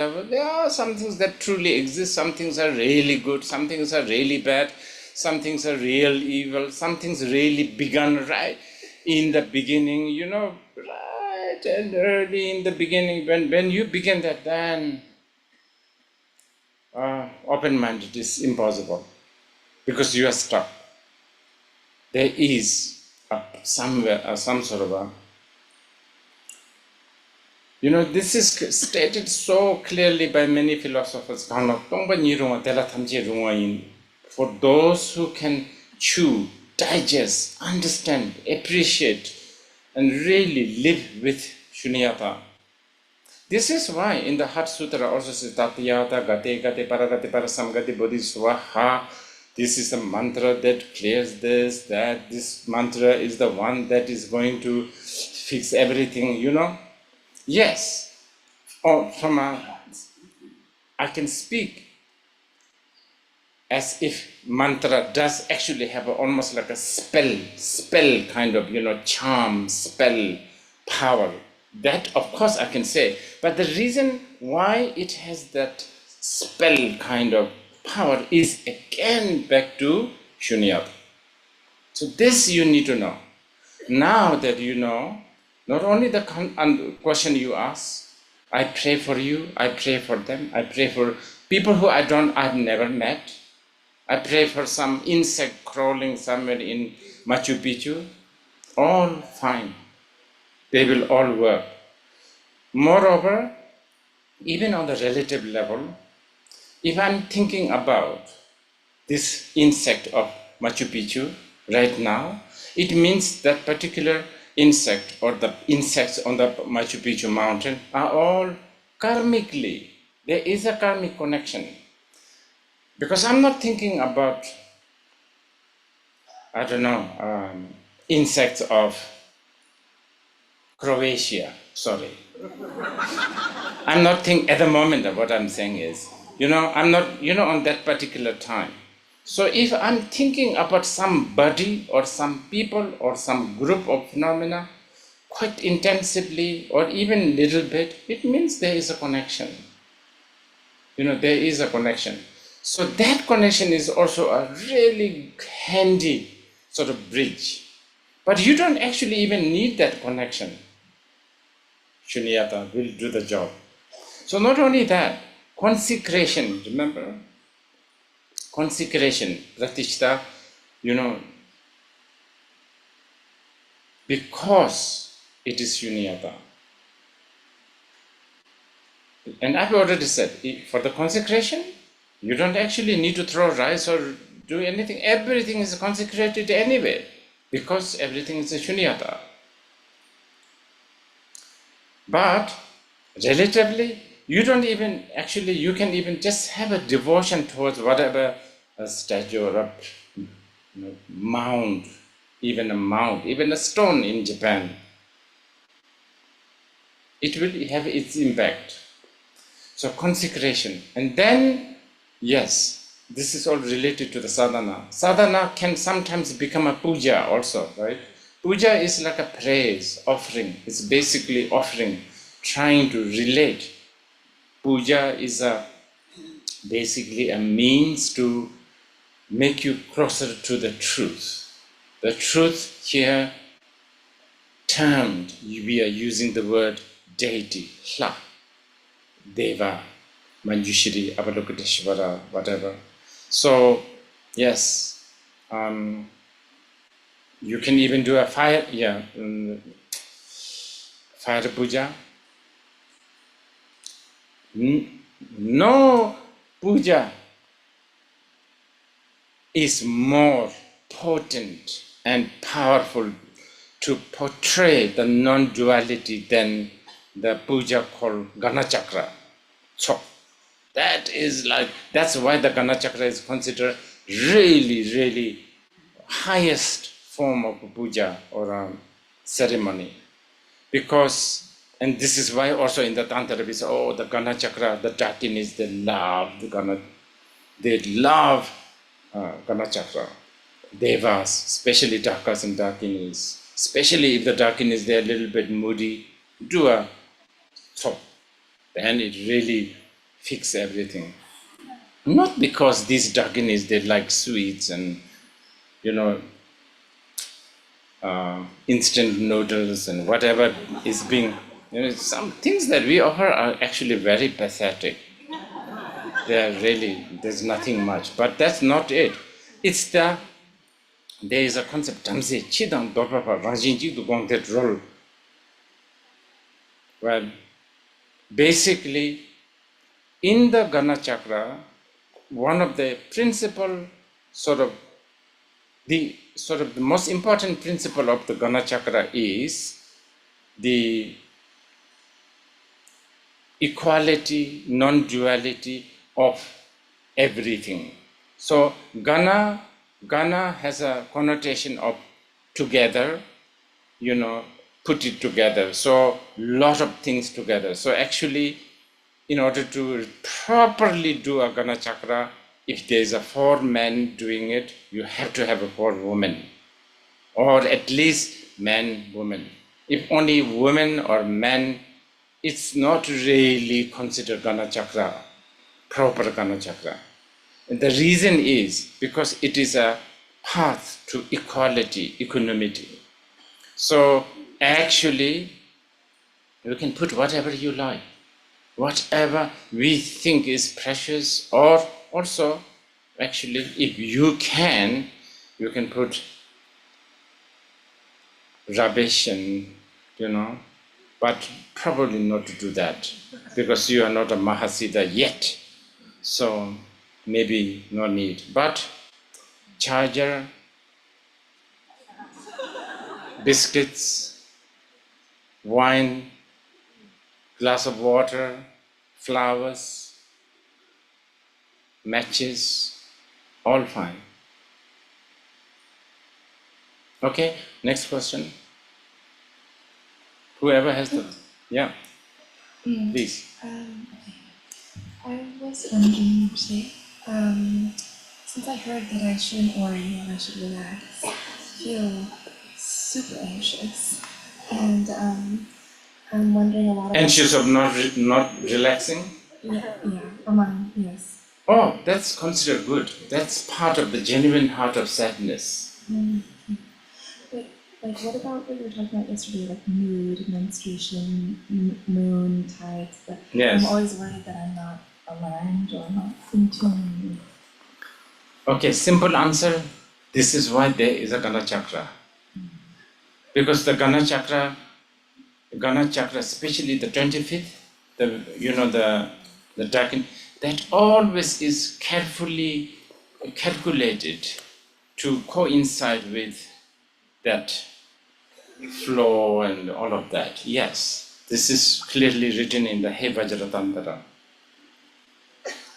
There are some things that truly exist, some things are really good, some things are really bad, some things are real evil, some things really begun right in the beginning, right and early in the beginning. When you begin that, then open-minded is impossible because you are stuck. There is somewhere some sort of a, this is stated so clearly by many philosophers. For those who can chew, digest, understand, appreciate, and really live with shunyata. This is why in the Heart Sutra also says Tatyata Gate Gate Paragate Parasamgati Bodhiswaha. This is a mantra that clears this, that this mantra is the one that is going to fix everything, Yes, I can speak as if mantra does actually have almost like a spell kind of, charm, spell, power. That, of course, I can say. But the reason why it has that spell kind of power is again back to shunyata. So this you need to know. Now that you know, not only the question you ask, I pray for you, I pray for them, I pray for people who I've never met. I pray for some insect crawling somewhere in Machu Picchu. All fine. They will all work. Moreover, even on the relative level, if I'm thinking about this insect of Machu Picchu right now, it means that particular insect or the insects on the Machu Picchu mountain are all karmically. There is a karmic connection. Because I'm not thinking about, insects of Croatia, sorry. I'm not thinking at the moment of what I'm saying is, I'm not, on that particular time. So if I'm thinking about somebody or some people or some group of phenomena quite intensively or even little bit, it means there is a connection. There is a connection. So that connection is also a really handy sort of bridge. But you don't actually even need that connection. Shunyata will do the job. So not only that, consecration, remember? Consecration, pratishta, because it is shunyata. And I've already said, for the consecration, you don't actually need to throw rice or do anything. Everything is consecrated anyway, because everything is a shunyata. But relatively, you can even just have a devotion towards whatever a statue or a mound, even a stone in Japan. It will have its impact. So consecration. And then, yes, this is all related to the sadhana. Sadhana can sometimes become a puja also, right? Puja is like a praise, offering. It's basically offering, trying to relate. Puja is basically a means to make you closer to the truth. The truth here termed, we are using the word deity, Hla, Deva, Manjushri, Avalokiteshvara, whatever. So, yes, you can even do a fire puja. No puja is more potent and powerful to portray the non-duality than the puja called Ganachakra. So that's why the Ganachakra is considered really, really highest form of puja or ceremony. Because, and this is why also in the Tantra we say, the Ganachakra, the Dakinis, they love Ganachakra. Devas, especially Dakas and Dakinis, especially if the Dakinis, they're a little bit moody, do a top. Then it really fix everything. Not because these Dakinis, they like sweets and, instant noodles and whatever is being, some things that we offer are actually very pathetic. They are really, there's nothing much, but that's not it. It's there is a concept, Tamse, Chidang Dorpapa, Rajinji to Gong that role. Well, basically, in the Gana Chakra, one of the principal the most important principle of the Gana Chakra is the equality, non-duality of everything. So Gana has a connotation of together, put it together. So lot of things together. So actually, in order to properly do a Gana Chakra, if there is a 4 men doing it, you have to have a 4 women, or at least man, woman. If only women or men, it's not really considered Gana Chakra, proper Gana Chakra. And the reason is because it is a path to equality, equanimity. So actually, you can put whatever you like, whatever we think is precious, or also, actually, if you can put rubbish and, but probably not to do that because you are not a Mahasiddha yet. So maybe no need. But charger, biscuits, wine, glass of water, flowers, matches, all fine. Okay, next question. Whoever has the, yeah, please. I was wondering, say, since I heard that I shouldn't worry and I should relax, I feel super anxious, and I'm wondering a lot about Anxious of not relaxing? Yes. Oh, that's considered good. That's part of the genuine heart of sadness. But what about what you were talking about yesterday, like mood, menstruation, moon, tides? But Yes. I'm always worried that I'm not aligned or not in tune. Okay, simple answer. This is why there is a Gana Chakra. Because the Gana Chakra, especially the 25th, the dragon, that always is carefully calculated to coincide with that flow and all of that. Yes, this is clearly written in the Vajrayana Tantra.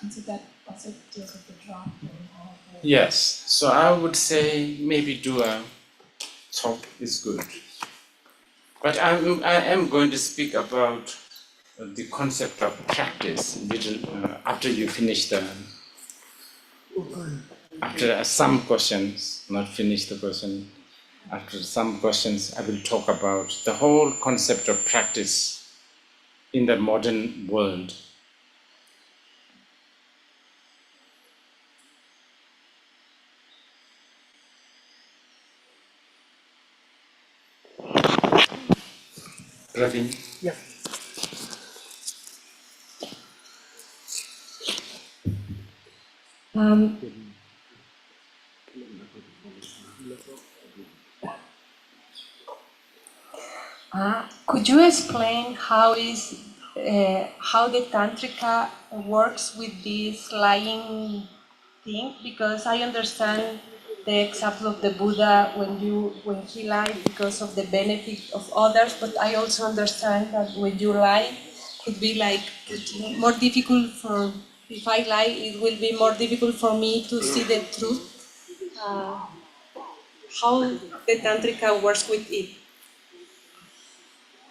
And so that also deals with the drop and all of the... Yes, so I would say maybe do a talk is good. But I am going to speak about the concept of practice little after you finish after some questions, not finish the question. After some questions, I will talk about the whole concept of practice in the modern world. Praveen? Yeah. Could you explain how the tantrika works with this lying thing? Because I understand the example of the Buddha when he lied because of the benefit of others, but I also understand that when you lie, could be like more difficult for, if I lie, it will be more difficult for me to see the truth. How the tantrika works with it?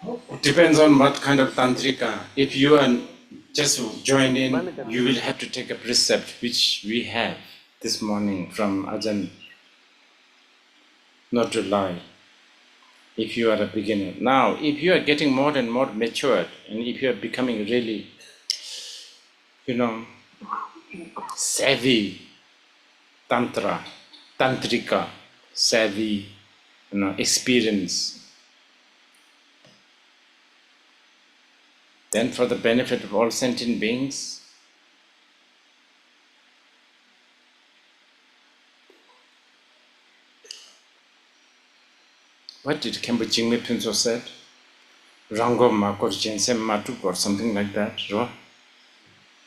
It depends on what kind of tantrika. If you are just joined in, you will have to take a precept, which we have this morning from Ajahn, not to lie. If you are a beginner. Now, if you are getting more and more matured, and if you are becoming really savvy tantrika, savvy, experience. Then for the benefit of all sentient beings, what did Khenpo Jingme Phuntsho said? Rango Makor Jensem Matuk or something like that.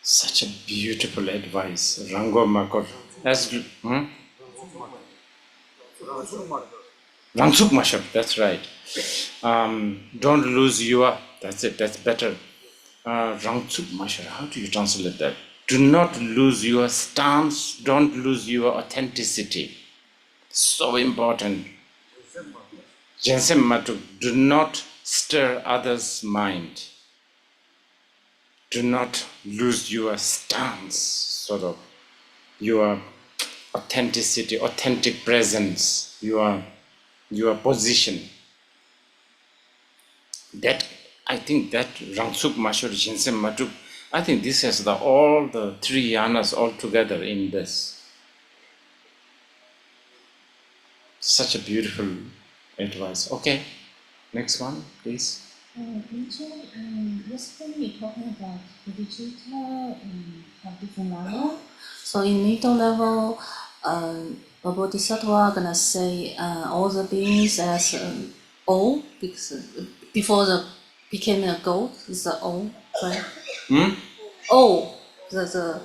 Such a beautiful advice. Rango Makor. Rangsuk Mashab, that's right. Don't lose your, that's it, that's better. Rangsuk Mashab, how do you translate that? Do not lose your stance, don't lose your authenticity. So important. Jensem Matuk, do not stir others' mind. Do not lose your stance, sort of, your authenticity, authentic presence, your position. That, I think that Rangsuk Mashur Jensem Matuk, I think this has all the three yanas all together in this. Such a beautiful advice. Okay, next one, please. Yesterday we talking about bodhicitta have different level. So in middle level, a bodhisattva gonna say all the beings as all, because before the became a goat is the all, right? All the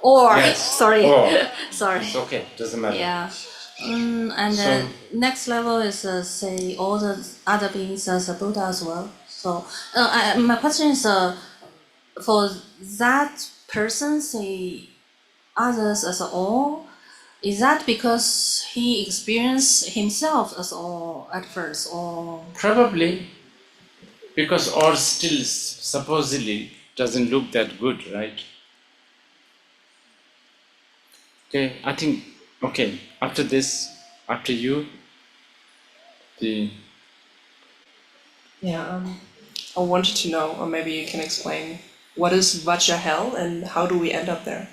or Yes. sorry Or. sorry. It's okay, doesn't matter. Yeah. And the next level is say all the other beings as a Buddha as well. So my question is for that person say others as all, is that because he experienced himself as all at first, or Probably, because or still supposedly doesn't look that good, right? Okay, I think, okay, after this, after you, Yeah, I wanted to know, or maybe you can explain, what is Vajra hell and how do we end up there?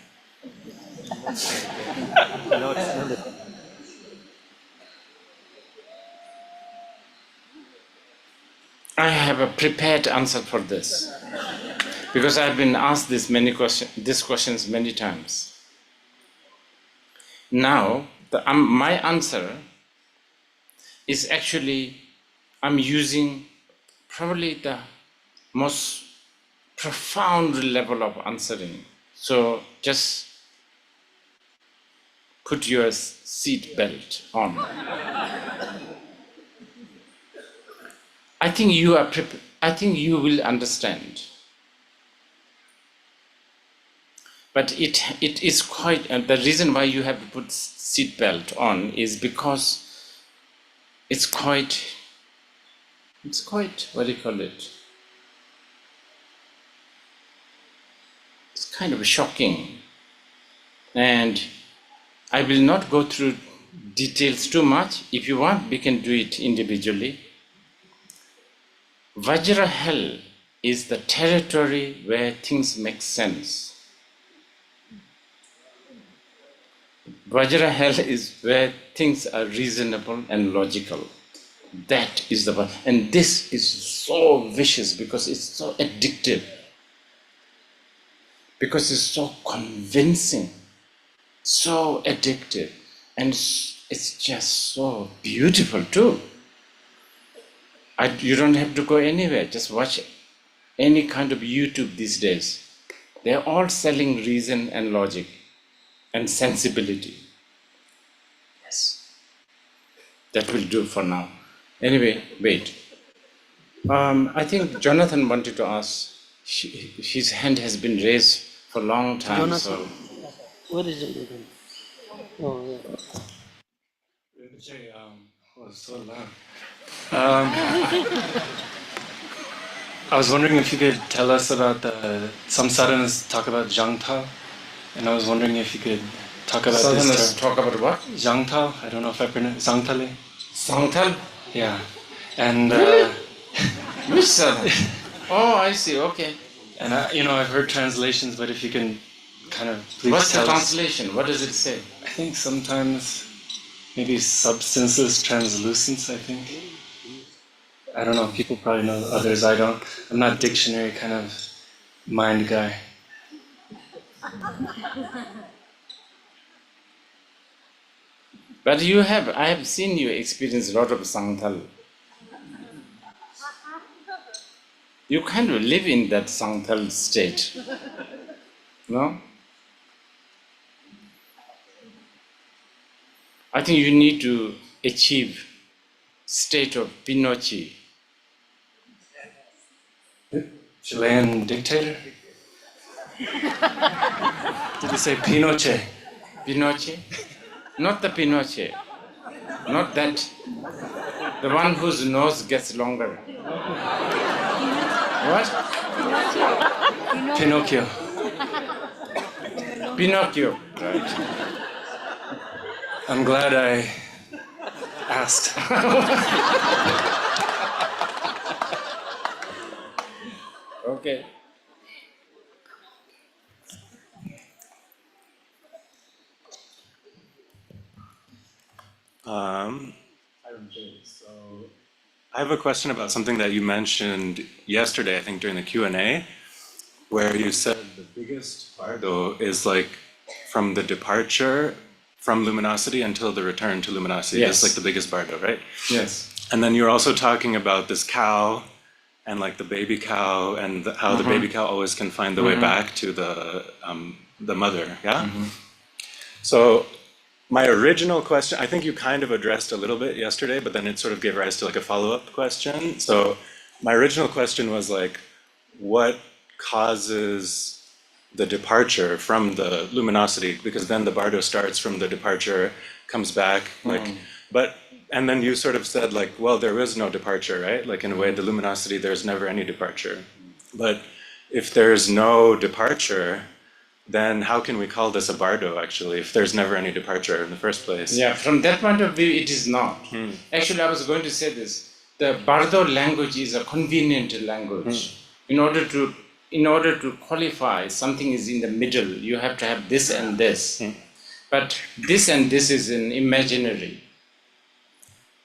I have a prepared answer for this, because I've been asked these questions many times. Now, my answer is actually, I'm using probably the most profound level of answering. So just put your seat belt on. I think you are I think you will understand. But it is quite, the reason why you have to put seat belt on is because it's quite, what do you call it? It's kind of shocking. And I will not go through details too much. If you want, we can do it individually. Vajra hell is the territory where things make sense. Vajra hell is where things are reasonable and logical. That is the one. And this is so vicious because it's so addictive. Because it's so convincing, so addictive, and it's just so beautiful too. You don't have to go anywhere, just watch any kind of YouTube these days. They're all selling reason and logic and sensibility. Yes, that will do for now. Anyway, wait. I think Jonathan wanted to ask. His hand has been raised for a long time. Jonathan, so. what is it again? Oh, yeah. So long. I was wondering if you could tell us about some sadhanas talk about Zhangtao, and I was wondering if you could talk about Sadhanas this term. talk about what? Zhangtao, I don't know if I pronounce Zhangtale. Sangtal? Yeah, and Which sadhana? Oh, I see. Okay. And I've heard translations, but if you can kind of please What's the tell us. translation? What does it say? I think sometimes maybe substanceless translucence, I think. I don't know, people probably know, others I don't. I'm not a dictionary kind of mind guy. But I have seen you experience a lot of Sangtal. You kind of live in that Sangtal state, no? I think you need to achieve state of Pinochet. Chilean dictator? Did you say Pinochet? Pinochet? Not the Pinochet. Not that. The one whose nose gets longer. What? Pinocchio. Pinocchio. Right. I'm glad I asked. Okay. So I have a question about something that you mentioned yesterday, I think during the Q&A, where you said the biggest bardo is like from the departure from luminosity until the return to luminosity. Yes. That's like the biggest bardo, right? Yes. And then you're also talking about this cow and like the baby cow and how the baby cow always can find the way back to the mother, yeah? So my original question, I think you kind of addressed a little bit yesterday, but then it sort of gave rise to like a follow-up question. So my original question was like, what causes the departure from the luminosity? Because then the bardo starts from the departure, comes back, like, and then you sort of said like, well, there is no departure, right? Like in a way, the luminosity, there's never any departure. But if there's no departure, then how can we call this a bardo actually, if there's never any departure in the first place? Yeah, from that point of view, it is not. Actually, I was going to say this. The Bardo language is a convenient language. In order to qualify, something is in the middle. You have to have this and this. But this and this is an imaginary.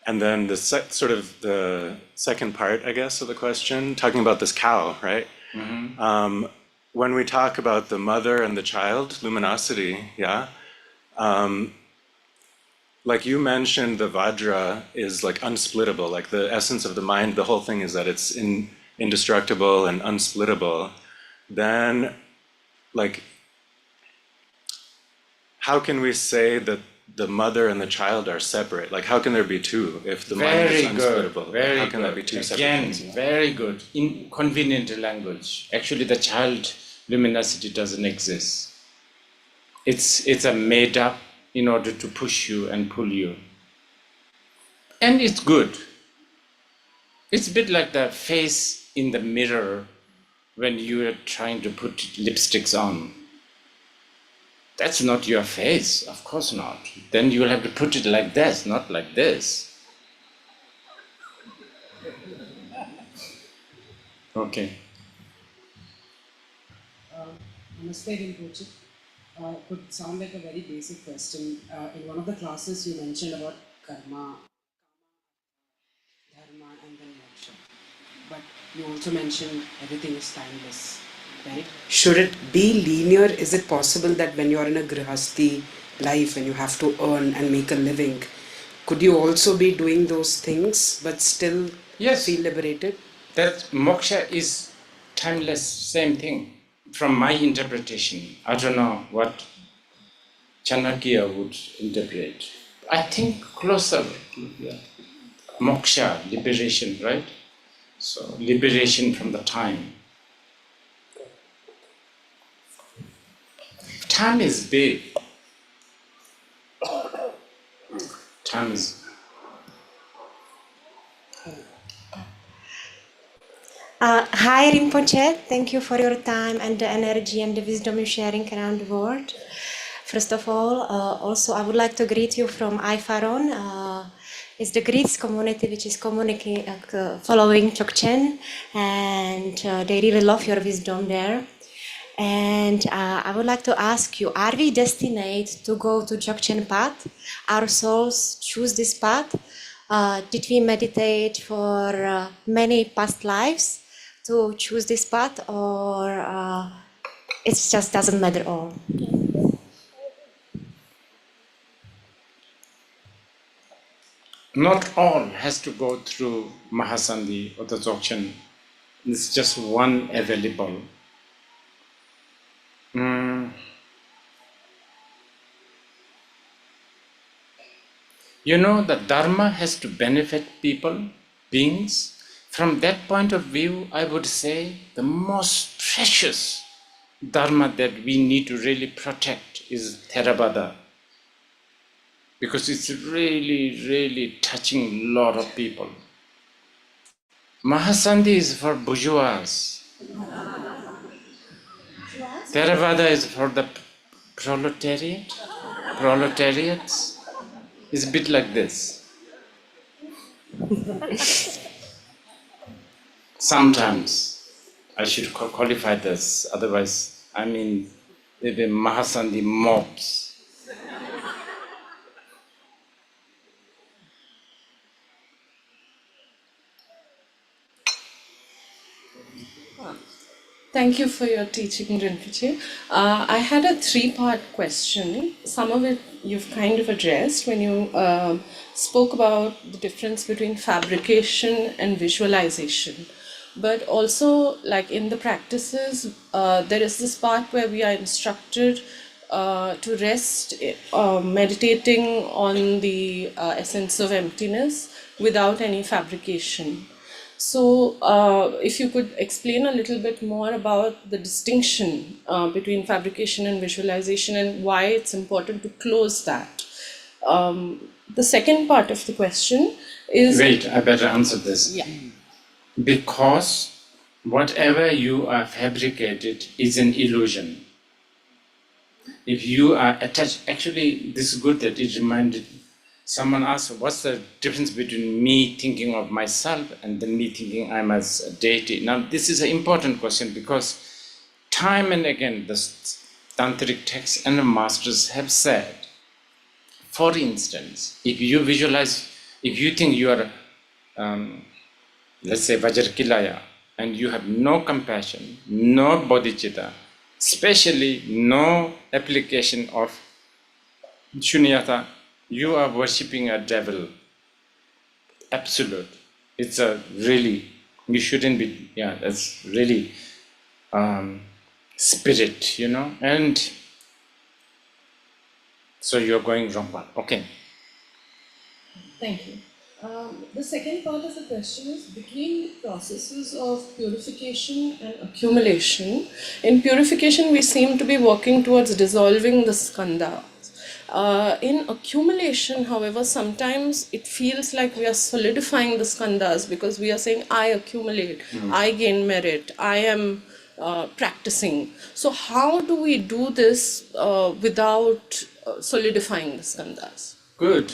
And then the sort of the second part, I guess, of the question, talking about this cow, right? When we talk about the mother and the child, luminosity, yeah, like you mentioned, the Vajra is like unsplittable, like the essence of the mind, the whole thing is that it's indestructible and unsplittable. Then, like, how can we say that the mother and the child are separate? Like, how can there be two if the mind is unsplittable? Very how can good. there be two separate Again, things? very good. In convenient language. Actually, the child luminosity doesn't exist. It's a made up in order to push you and pull you. And it's good. It's a bit like the face in the mirror when you are trying to put lipsticks on. That's not your face, of course not. Then you will have to put it like this, not like this. Okay. Namaste, Rinpoche. Could sound like a very basic question. In one of the classes, you mentioned about karma, dharma, and then moksha. But you also mentioned everything is timeless, right? Should it be linear? Is it possible that when you are in a grihasti life and you have to earn and make a living, could you also be doing those things but still feel liberated? That moksha is timeless, same thing. From my interpretation, I don't know what Chanakya would interpret. I think closer, moksha, liberation, right? So, liberation from the time. Time is big. Time is... Hi Rinpoche, thank you for your time and the energy and the wisdom you're sharing around the world. First of all, also I would like to greet you from Ifaron. is the Greeks community, which is following Chokchen, and they really love your wisdom there. And I would like to ask you, are we destined to go to Dzogchen path? Our souls choose this path? Did we meditate for many past lives to choose this path, or it just doesn't matter all? Not all has to go through Mahasandhi or the Dzogchen. It's just one available. You know, the Dharma has to benefit people, beings. From that point of view, I would say the most precious Dharma that we need to really protect is Theravada. Because it's really, really touching a lot of people. Mahasandhi is for bourgeois. Theravada is for the proletariats. It's a bit like this. Sometimes I should qualify this, otherwise, I mean, the Mahasandhi mobs. Thank you for your teaching, Rinpoche. I had a three-part question. Some of it you've kind of addressed when you spoke about the difference between fabrication and visualization. But also, like in the practices, there is this part where we are instructed to rest, meditating on the essence of emptiness without any fabrication. So, if you could explain a little bit more about the distinction between fabrication and visualization and why it's important to close that. The second part of the question is... Wait, I better answer this. Yeah. Because whatever you are fabricated is an illusion. If you are attached, actually, this is good that it reminded. Someone asked, what's the difference between me thinking of myself and then me thinking I'm as a deity? Now, this is an important question because time and again, the tantric texts and the masters have said, for instance, if you visualize, if you think you are, let's say, Vajrakilaya, and you have no compassion, no bodhicitta, especially no application of shunyata, you are worshipping a devil. Absolute. It's a really, you shouldn't be, yeah, that's really spirit, you know, and so you're going wrong one. Okay. Thank you. The second part of the question is between processes of purification and accumulation. In purification, we seem to be working towards dissolving the skandha. In accumulation, however, sometimes it feels like we are solidifying the skandhas because we are saying, I accumulate, I gain merit, I am practicing. So how do we do this without solidifying the skandhas? Good.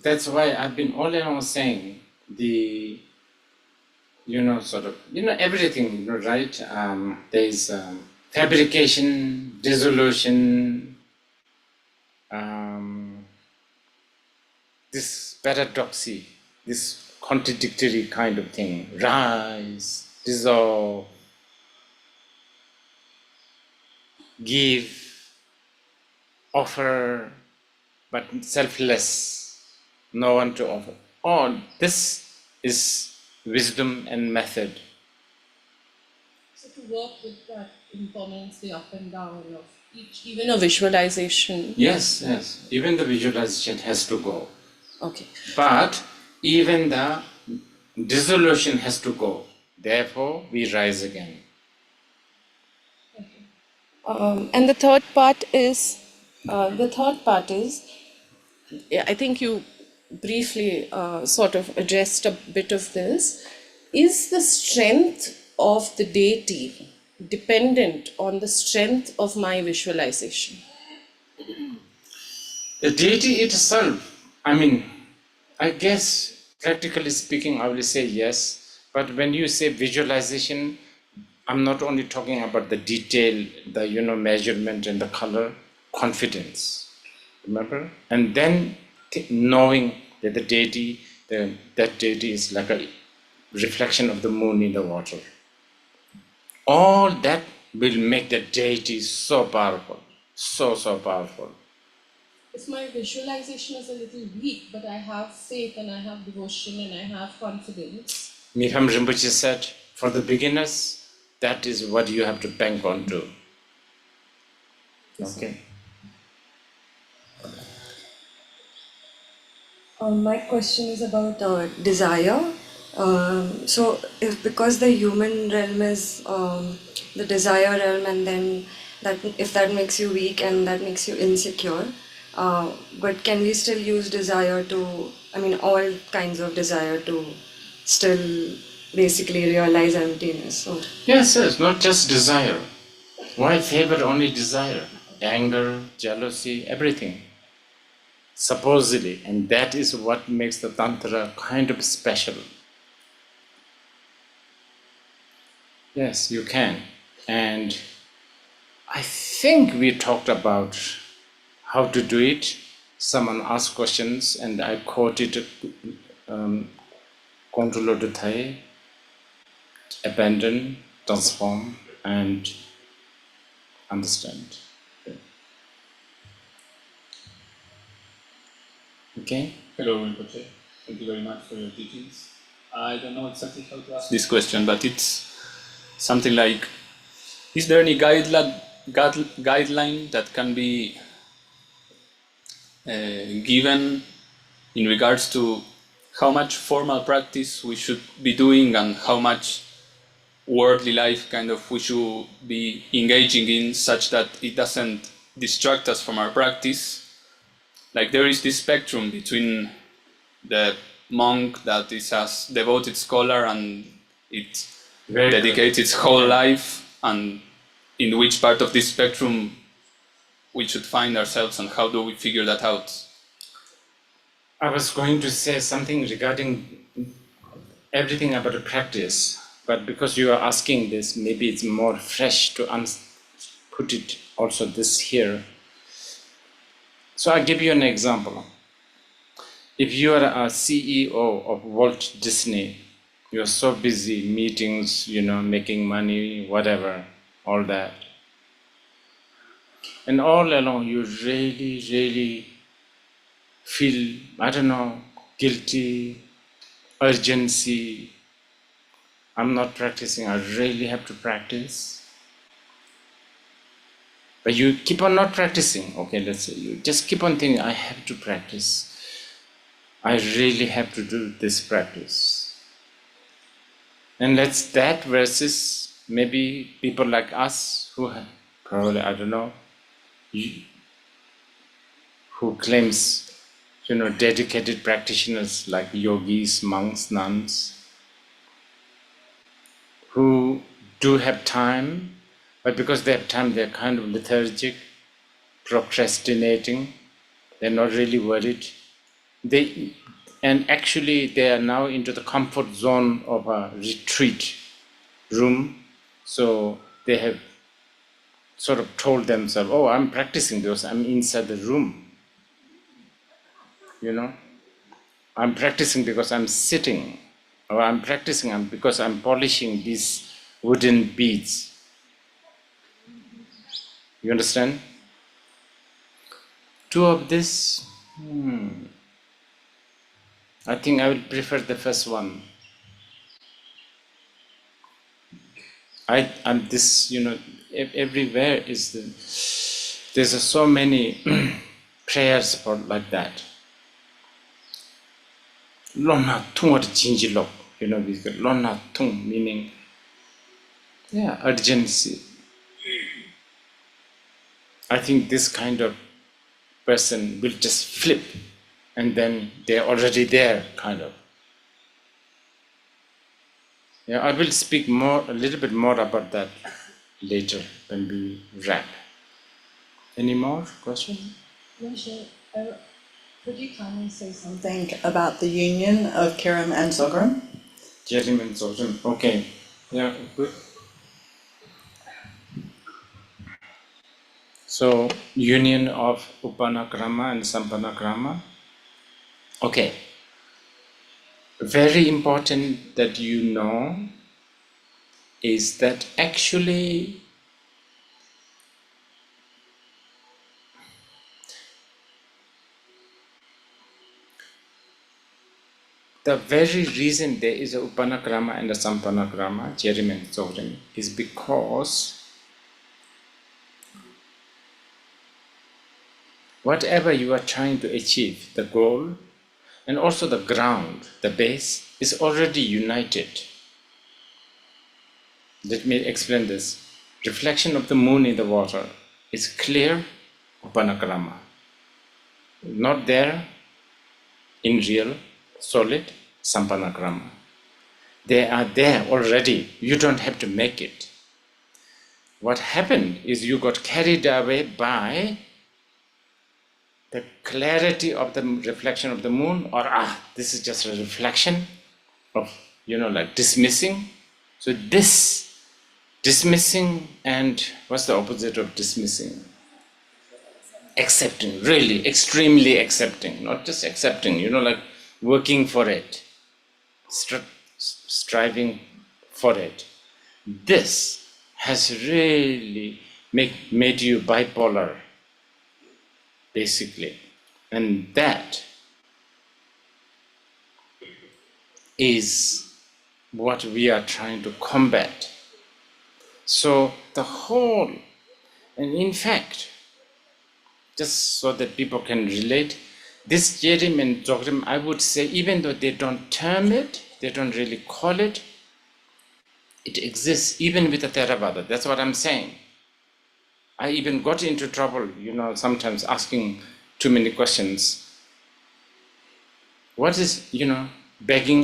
That's why I've been all along saying the, you know, sort of, you know, everything, you know, right? There's fabrication, dissolution, this paradoxy, this contradictory kind of thing, rise, dissolve, give, offer, but selfless, no one to offer. All this is wisdom and method. So to work with that impermanence, the up and down of each, even a visualization. Yes, yes. Even the visualization has to go. Okay. But even the dissolution has to go. Therefore, we rise again. And the third part is, yeah, I think you briefly sort of addressed a bit of this. Is the strength of the deity dependent on the strength of my visualization? The deity itself, I mean, I guess, practically speaking, I will say yes. But when you say visualization, I'm not only talking about the detail, the measurement and the color, confidence. Remember? And then knowing that the deity, that deity is like a reflection of the moon in the water. All that will make the deity so powerful, so powerful. If my visualization is a little weak, but I have faith and I have devotion and I have confidence. Mipham Rinpoche said, for the beginners, that is what you have to bank on to. Okay. My question is about desire. So, because the human realm is the desire realm, and then if that makes you weak and that makes you insecure, but can we still use desire to, all kinds of desire to still basically realize emptiness? Yes, not just desire. Why favor only desire? Anger, jealousy, everything. Supposedly, and that is what makes the Tantra kind of special. Yes, you can. And I think we talked about how to do it. Someone asked questions and I quoted Control de Thai, abandon, transform, and understand. Okay? Hello, Rinpoche. Thank you very much for your teachings. I don't know exactly how to ask this question, but it's something like, is there any guideline that can be given in regards to how much formal practice we should be doing and how much worldly life kind of we should be engaging in, such that it doesn't distract us from our practice? Like, there is this spectrum between the monk that is a devoted scholar and it dedicates its whole life, and in which part of this spectrum we should find ourselves, and how do we figure that out? I was going to say something regarding everything about the practice, but because you are asking this, maybe it's more fresh to put it also this here. So I'll give you an example. If you are a CEO of Walt Disney, you're so busy, meetings, making money, whatever, all that. And all along, you really feel, guilty, urgency. I'm not practicing, I really have to practice. But you keep on not practicing. Okay, let's say you just keep on thinking, I have to practice. I really have to do this practice. And that's that versus maybe people like us who have, probably, who claims, dedicated practitioners like yogis, monks, nuns, who do have time, but because they have time, they're kind of lethargic, procrastinating, they're not really worried. And actually they are now into the comfort zone of a retreat room, so they have sort of told themselves, oh, I'm practicing because I'm inside the room. I'm practicing because I'm sitting, or I'm practicing because I'm polishing these wooden beads. You understand? Two of this, I think I will prefer the first one. I'm this, everywhere there's so many prayers for like that. Lona tung jinjilok, because lona tung meaning, urgency. I think this kind of person will just flip, and then they're already there, kind of. Yeah, I will speak a little bit more about that later when we wrap. Any more questions? No, sure. Could you kindly say something about the union of Kiram and Zogram? Jerim and Zorim. Okay. Yeah, good. So, union of Upanakrama and Sampanakrama. Okay. Very important that you know is that actually the very reason there is a Upanakrama and a Sampanakrama, Jerim and Zorim, is because whatever you are trying to achieve, the goal, and also the ground, the base, is already united. Let me explain this. Reflection of the moon in the water is clear Upanakrama. Not there in real, solid Sampanakrama. They are there already. You don't have to make it. What happened is you got carried away by the clarity of the reflection of the moon, or this is just a reflection of, like dismissing. So this dismissing, and what's the opposite of dismissing? Accepting, really, extremely accepting, not just accepting, like working for it, striving for it. This has really made you bipolar, basically. And that is what we are trying to combat. So the whole, and in fact, just so that people can relate, this Jerim and Zorim, I would say, even though they don't term it, they don't really call it, it exists even with the Theravada. That's what I'm saying. I even got into trouble, sometimes asking too many questions. What is, begging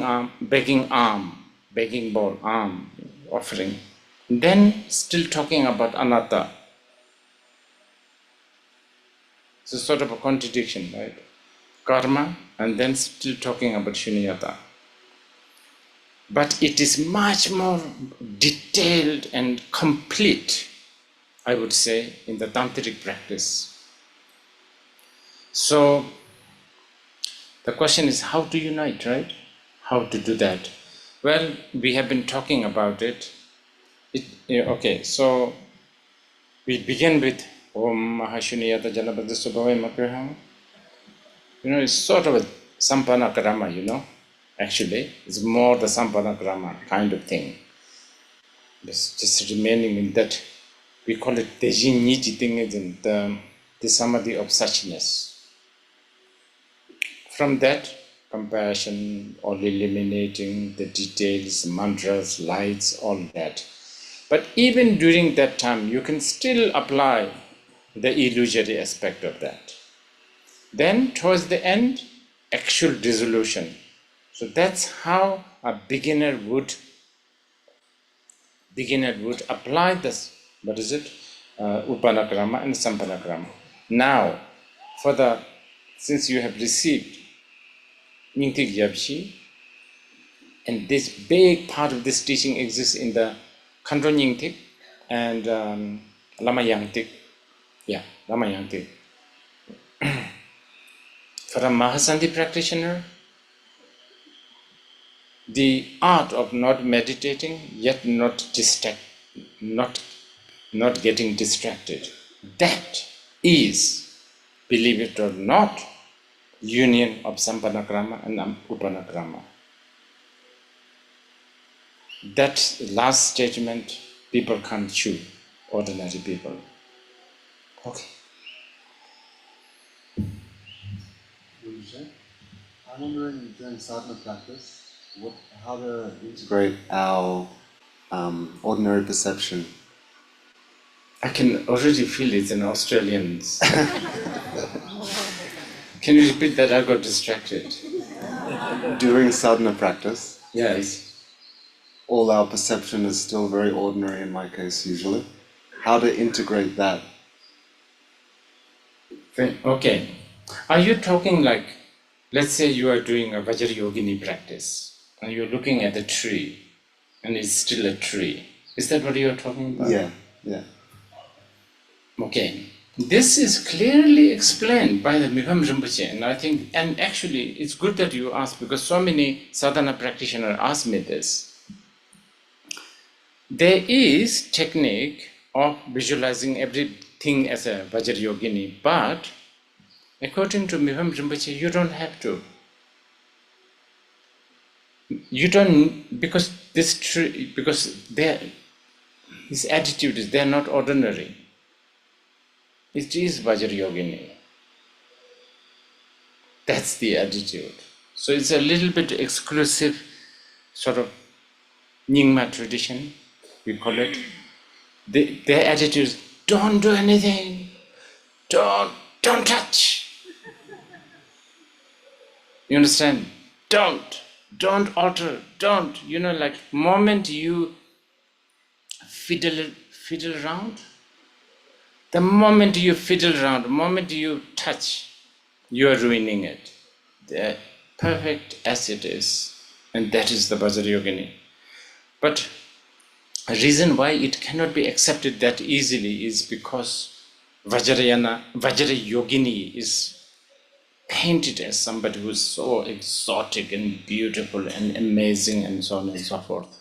bowl, arm, offering? Then still talking about anatta. It's a sort of a contradiction, right? Karma, and then still talking about shunyata. But it is much more detailed and complete, I would say, in the tantric practice. So the question is how to unite, right? How to do that? Well, we have been talking about it. Okay, so we begin with Om Mahashunyata Janabadha Subhavai Makraham. It's sort of a Sampanakrama, actually. It's more the Sampanakrama kind of thing. It's just remaining in that, we call it Tejin Niji thing, isn't the samadhi of suchness. From that, compassion, all eliminating the details, mantras, lights, all that. But even during that time, you can still apply the illusory aspect of that. Then, towards the end, actual dissolution. So that's how a beginner would apply this, Upanakrama and Sampanakrama. Now, since you have received Nyingtik Yabshi, and this big part of this teaching exists in the Khandro Nyingtik and Lama Yangtik. Yeah, Lama Yangtik. For a Mahasanti practitioner, the art of not meditating, yet not getting distracted, that is, believe it or not, union of Sampanakrama and Upanakrama. That last statement, people can't chew, ordinary people. Okay. I'm wondering, during sadhana practice, how to integrate our ordinary perception. I can already feel it in Australians. Can you repeat that? I got distracted. During sadhana practice, yes, all our perception is still very ordinary in my case, usually. How to integrate that? Okay. Are you talking like, let's say you are doing a Vajrayogini practice and you're looking at a tree and it's still a tree. Is that what you're talking about? Yeah, yeah. Okay. This is clearly explained by the Miham Rinpoche, and I think, and actually it's good that you asked because so many sadhana practitioners ask me this. There is technique of visualizing everything as a Vajrayogini, but according to Miham Rinpoche, you don't have to. You don't, because this tree, because his attitude is they're not ordinary. It is Vajrayogini. That's the attitude. So it's a little bit exclusive sort of Nyingma tradition, we call it. Their attitude is don't do anything, don't touch. You understand? Don't alter, don't. You know, like moment you fiddle around, the moment you fiddle around, the moment you touch, you are ruining it. The perfect as it is, and that is the Vajrayogini. But a reason why it cannot be accepted that easily is because Vajrayogini is painted as somebody who is so exotic and beautiful and amazing and so on and so forth.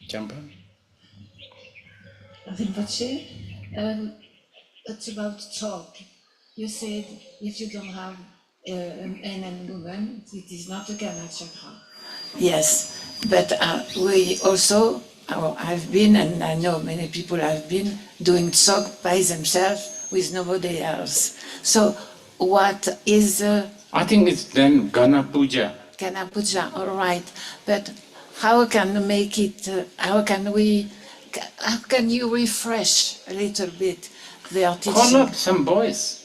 Champa? Rinpoche, it's about talk. You said if you don't have an N and woman, it is not a Gana chakra. Yes, but we also, I've been, and I know many people have been, doing talk by themselves with nobody else. So what is... I think it's then Gana Puja. Gana Puja, all right. But how can we make it, how can you refresh a little bit their teaching? Call up some boys.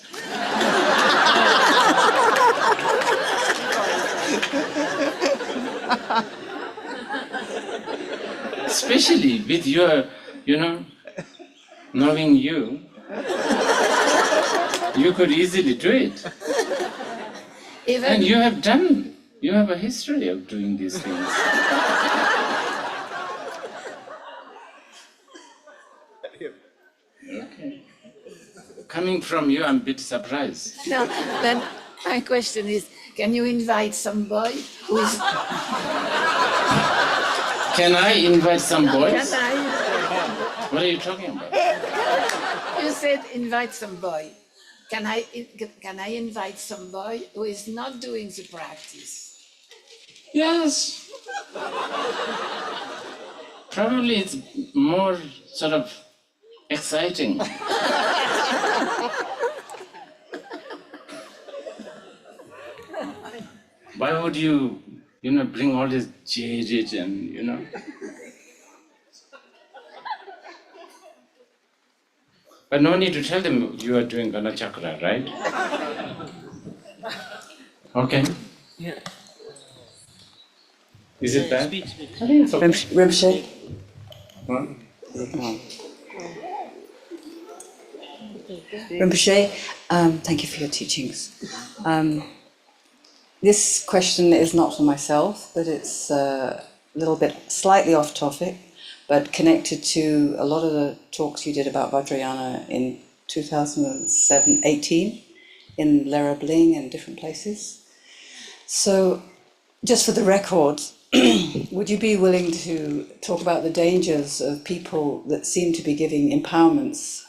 Especially with your, knowing you could easily do it. And you have a history of doing these things. Okay. Coming from you, I'm a bit surprised. No, then my question is, can you invite some boy who is... Can I invite some boys? Can I? What are you talking about? You said invite some boy. Can I invite some boy who is not doing the practice? Yes. Probably it's more sort of exciting. Why would you, bring all this jaded and, But no need to tell them you are doing Gana Chakra, right? Okay. Yeah. Is it bad? Speak. I think it's okay. Rinpoche? Huh? Rinpoche, thank you for your teachings. This question is not for myself, but it's a little bit slightly off topic, but connected to a lot of the talks you did about Vajrayana in 2018 in Lera Bling and different places. So, just for the record, would you be willing to talk about the dangers of people that seem to be giving empowerments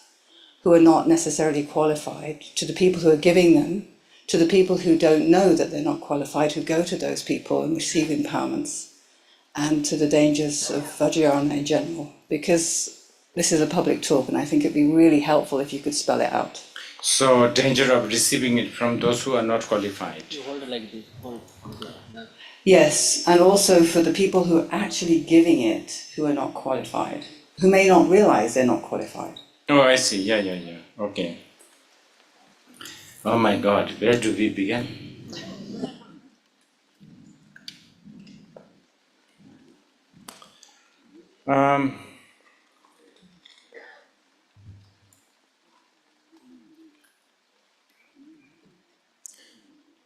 who are not necessarily qualified, to the people who are giving them, to the people who don't know that they're not qualified, who go to those people and receive empowerments, and to the dangers of Vajrayana in general? Because this is a public talk and I think it'd be really helpful if you could spell it out. So, danger of receiving it from those who are not qualified. You hold it like this. Hold. Yes, and also for the people who are actually giving it, who are not qualified, who may not realize they're not qualified. Oh, I see. Yeah. Okay. Oh my God, where do we begin?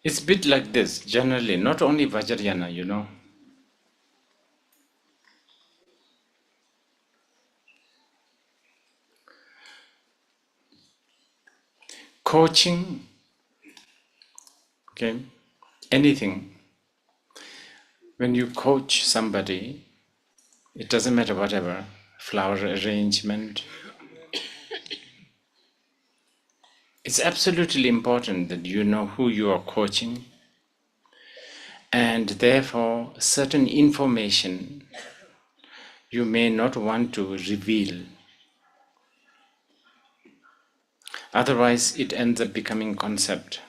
It's a bit like this, generally, not only Vajrayana, you know. Coaching, okay, anything. When you coach somebody, it doesn't matter whatever, flower arrangement. It's absolutely important that you know who you are coaching, and therefore certain information you may not want to reveal. Otherwise, it ends up becoming concept.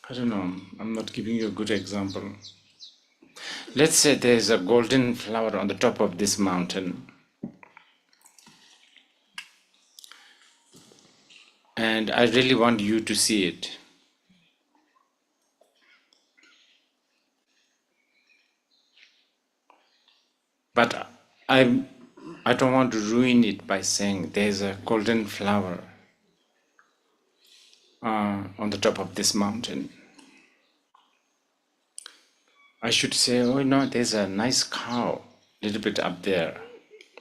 I don't know, I'm not giving you a good example. Let's say there's a golden flower on the top of this mountain, and I really want you to see it. But I don't want to ruin it by saying there's a golden flower on the top of this mountain. I should say, oh no, there's a nice cow a little bit up there.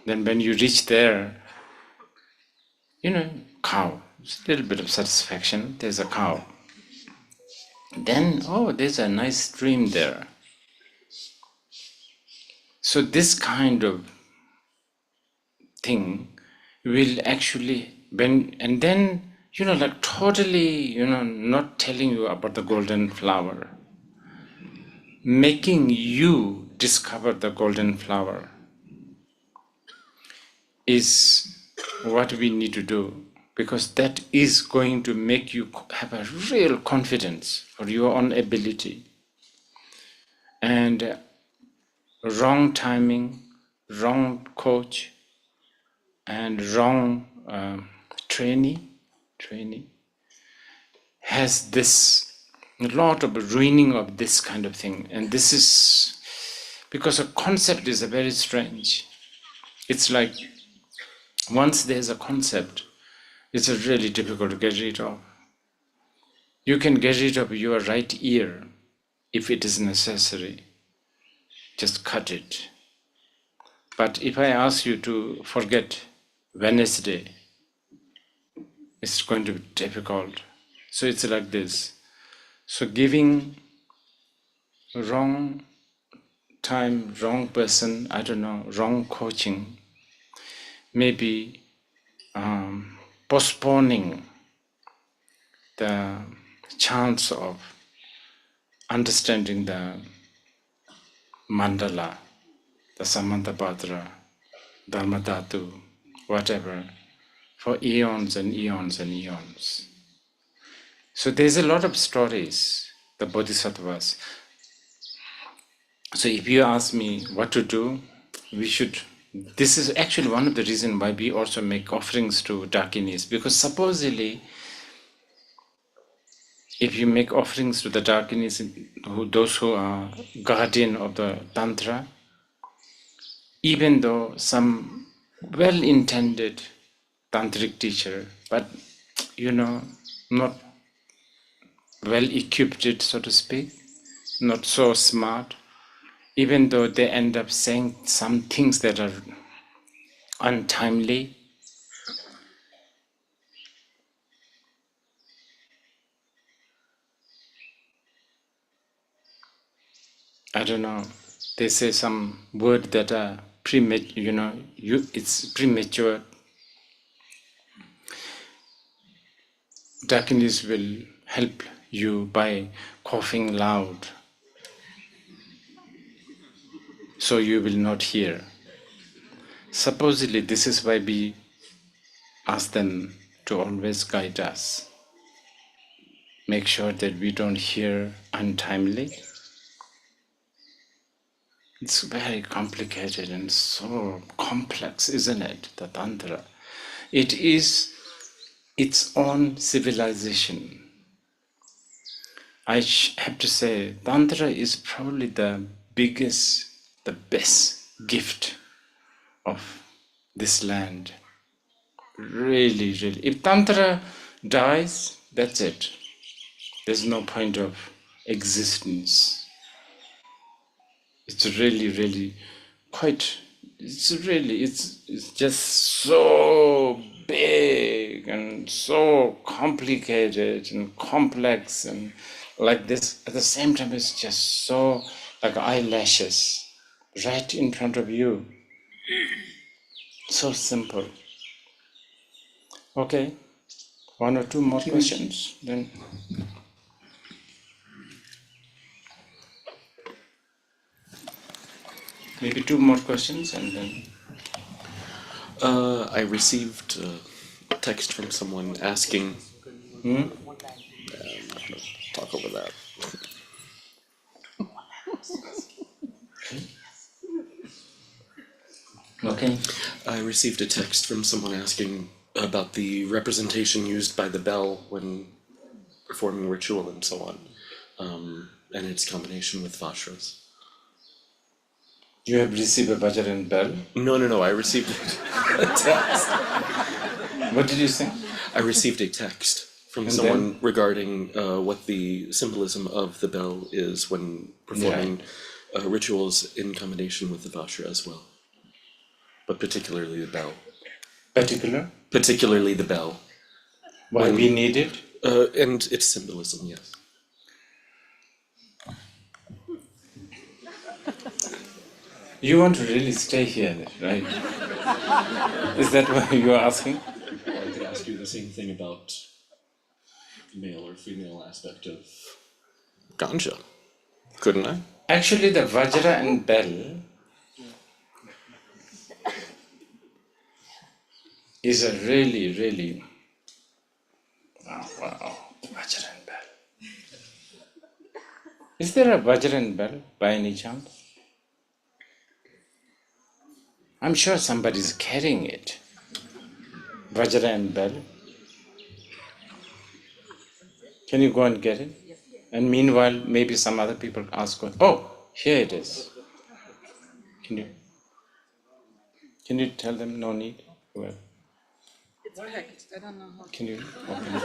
Then when you reach there, you know, cow, it's a little bit of satisfaction, there's a cow. Then, oh, there's a nice stream there. So this kind of thing will actually, and then, you know, like totally, you know, not telling you about the golden flower, making you discover the golden flower is what we need to do, because that is going to make you have a real confidence for your own ability. And wrong timing, wrong coach, and wrong trainee has this a lot of ruining of this kind of thing. And this is because a concept is a very strange. It's like once there's a concept, it's really difficult to get rid of. You can get rid of your right ear if it is necessary. Just cut it. But if I ask you to forget Wednesday, it's going to be difficult. So it's like this. So giving wrong time, wrong person, I don't know, wrong coaching, maybe postponing the chance of understanding the mandala, the Samantabhadra, Dharmadhatu, whatever, for eons and eons and eons. So there's a lot of stories, the bodhisattvas. So if you ask me what to do, this is actually one of the reasons why we also make offerings to Dakinis, because supposedly, if you make offerings to the Dakinis, those who are guardian of the Tantra, even though some well-intended tantric teacher, but you know, not well-equipped, so to speak, not so smart, even though they end up saying some things that are untimely, I don't know, they say some word that are premature, you know, it's premature. Dakinis will help you by coughing loud, so you will not hear. Supposedly, this is why we ask them to always guide us. Make sure that we don't hear untimely. It's very complicated and so complex, isn't it, the Tantra? It is its own civilization. I have to say, Tantra is probably the biggest, the best gift of this land. Really, really. If Tantra dies, that's it. There's no point of existence. It's really, really it's just so big and so complicated and complex and like this. At the same time, it's just so like eyelashes right in front of you. So simple. Okay, one or two more questions, then. Maybe two more questions and then. I received a text from someone asking. I'm not gonna talk over that. Okay. I received a text from someone asking about the representation used by the bell when performing ritual and so on, and its combination with Vajras. You have received a Vajrayana bell? No, I received a text. What did you say? I received a text from And someone then? regarding what the symbolism of the bell is when performing rituals in combination with the Vajra as well. But particularly the bell. Particularly the bell. Why we need it? And its symbolism, yes. You want to really stay here, right? Is that what you are asking? I could ask you the same thing about the male or female aspect of ganja, couldn't I? Actually, the Vajra and bell is a really, really wow, Vajra and bell. Is there a Vajra and bell by any chance? I'm sure somebody's carrying it. Vajra and bell. Can you go and get it? And meanwhile, maybe some other people ask, oh, here it is. Can you tell them no need? Well, it's packed. I don't know how. can you open it?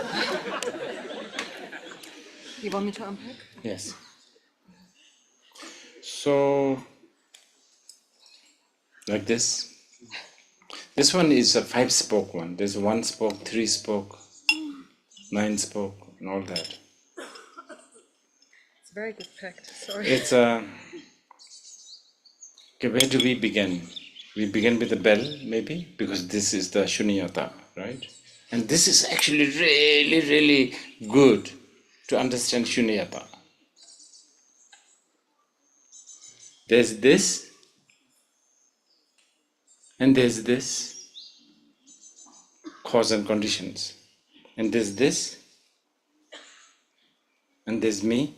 You want me to unpack? Yes. So, like this. This one is a 5-spoke one. There's 1 spoke, 3 spoke, 9 spoke, and all that. It's very good packed. Sorry. It's a. Okay, where do we begin? We begin with the bell, maybe, because this is the Shunyata, right? And this is actually really, really good to understand Shunyata. There's this, and there's this, cause and conditions. And there's this, and there's me.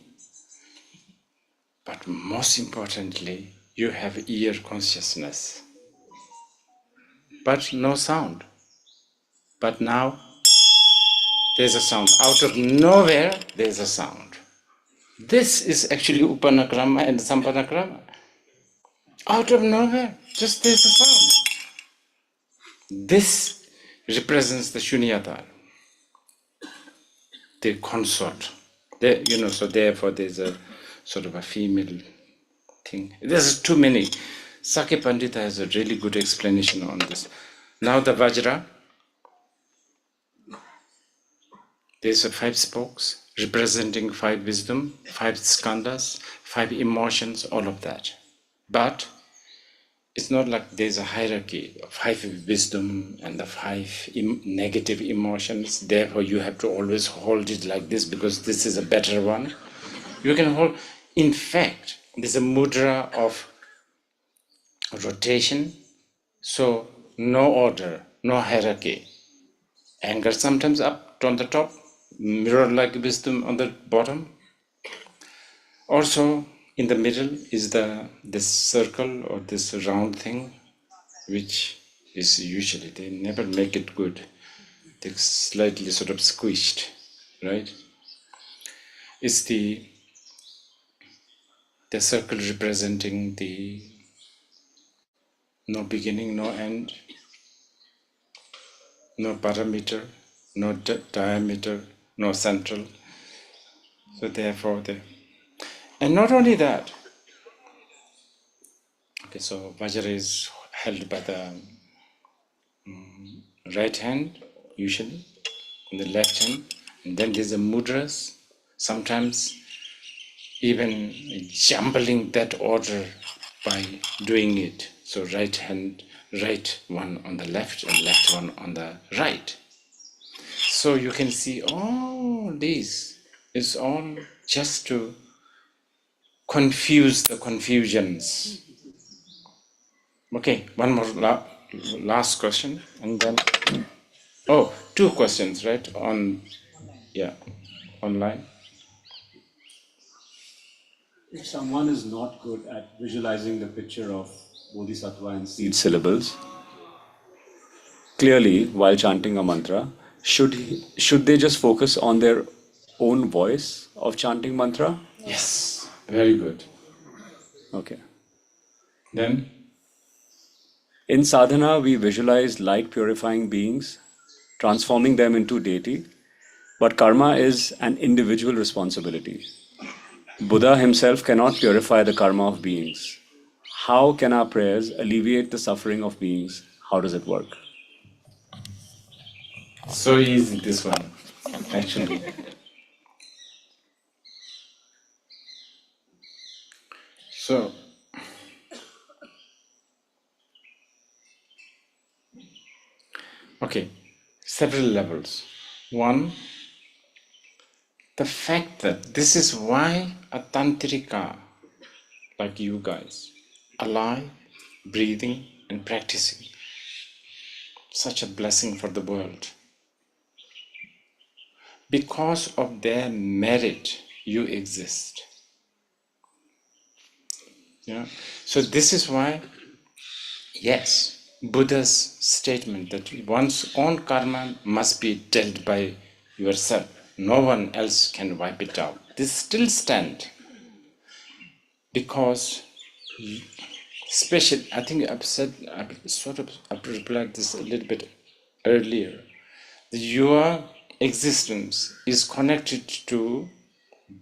But most importantly, you have ear consciousness, but no sound. But now, there's a sound. Out of nowhere, there's a sound. This is actually Upanakrama and Sampanakrama. Out of nowhere, just there's a sound. This represents the Shunyata, the consort. So therefore there's a sort of a female thing. There's too many. Sakya Pandita has a really good explanation on this. Now the Vajra, there's 5 spokes representing 5 wisdom, 5 skandhas, 5 emotions, all of that. But it's not like there's a hierarchy of 5 wisdom and the 5 negative emotions. Therefore, you have to always hold it like this because this is a better one. You can hold. In fact, there's a mudra of rotation. So no order, no hierarchy. Anger sometimes up on the top, mirror-like wisdom on the bottom. Also, in the middle is this circle or this round thing, which is usually, they never make it good. They're slightly sort of squished, right? It's the circle representing the no beginning, no end, no parameter, no diameter, no central. So therefore, and not only that. Okay, so Vajra is held by the right hand, usually, and the left hand, and then there's a mudras. Sometimes even jumbling that order by doing it. So right hand, right one on the left and left one on the right. So you can see all this is all just to confuse the confusions. Okay, one more last question, and then two questions, right? Online. If someone is not good at visualizing the picture of Bodhisattva and seed syllables, clearly while chanting a mantra, should they just focus on their own voice of chanting mantra? Yes, very good. Okay. Then? In sadhana, we visualize light purifying beings, transforming them into deity, but karma is an individual responsibility. Buddha himself cannot purify the karma of beings. How can our prayers alleviate the suffering of beings? How does it work? So easy, this one, actually. So, okay, several levels. One, the fact that this is why a tantrika like you guys, alive, breathing, and practicing, such a blessing for the world. Because of their merit, you exist. Yeah. So this is why, yes, Buddha's statement that one's own karma must be dealt by yourself. No one else can wipe it out. This still stands because, especially, I think I've replied this a little bit earlier. Your existence is connected to